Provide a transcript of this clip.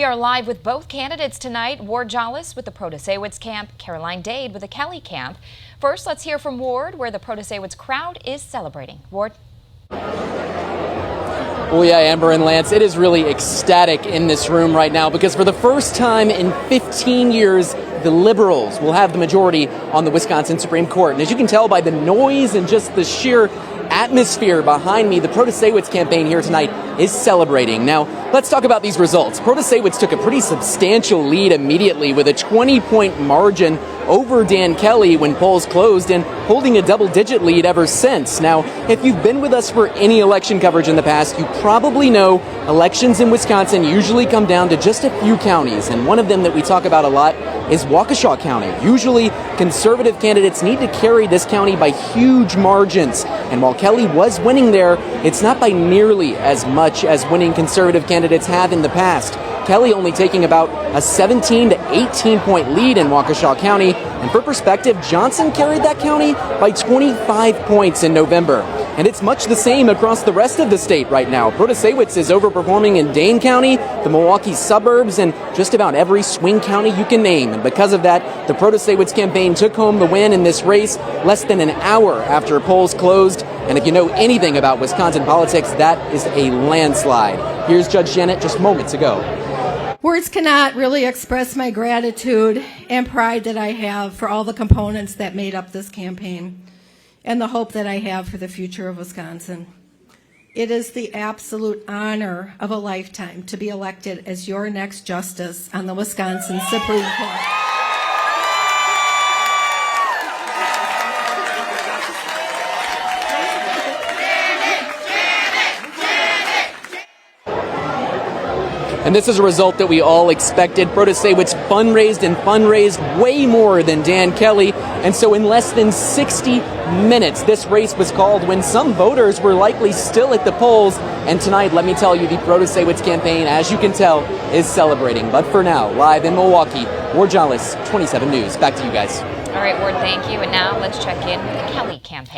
We are live with both candidates tonight. Ward Jollis with the Protasiewicz camp, Caroline Dade with the Kelly camp. First, let's hear from Ward, where the Protasiewicz crowd is celebrating. Ward. Well, yeah, Amber and Lance, it is really ecstatic in this room right now because for the first time in 15 years, the Liberals will have the majority on the Wisconsin Supreme Court. And as you can tell by the noise and just the sheer atmosphere behind me, the Protasiewicz campaign here tonight is celebrating. Now, let's talk about these results. Protasiewicz took a pretty substantial lead immediately with a 20-point margin over Dan Kelly when polls closed and holding a double-digit lead ever since. Now, if you've been with us for any election coverage in the past, you probably know elections in Wisconsin usually come down to just a few counties, and one of them that we talk about a lot is Waukesha County. Usually, conservative candidates need to carry this county by huge margins, and while Kelly was winning there, it's not by nearly as much as winning conservative candidates have in the past. Kelly only taking about a 17 to 18 point lead in Waukesha County. And for perspective, Johnson carried that county by 25 points in November. And it's much the same across the rest of the state right now. Protasiewicz is overperforming in Dane County, the Milwaukee suburbs, and just about every swing county you can name. And because of that, the Protasiewicz campaign took home the win in this race less than an hour after polls closed. And if you know anything about Wisconsin politics, that is a landslide. Here's Judge Janet just moments ago. Words cannot really express my gratitude and pride that I have for all the components that made up this campaign and the hope that I have for the future of Wisconsin. It is the absolute honor of a lifetime to be elected as your next justice on the Wisconsin Supreme Court. And this is a result that we all expected. Protasiewicz fundraised way more than Dan Kelly. And so in less than 60 minutes, this race was called when some voters were likely still at the polls. And tonight, let me tell you, the Protasiewicz campaign, as you can tell, is celebrating. But for now, live in Milwaukee, Ward Jollis, 27 News. Back to you guys. All right, Ward, thank you. And now let's check in with the Kelly campaign.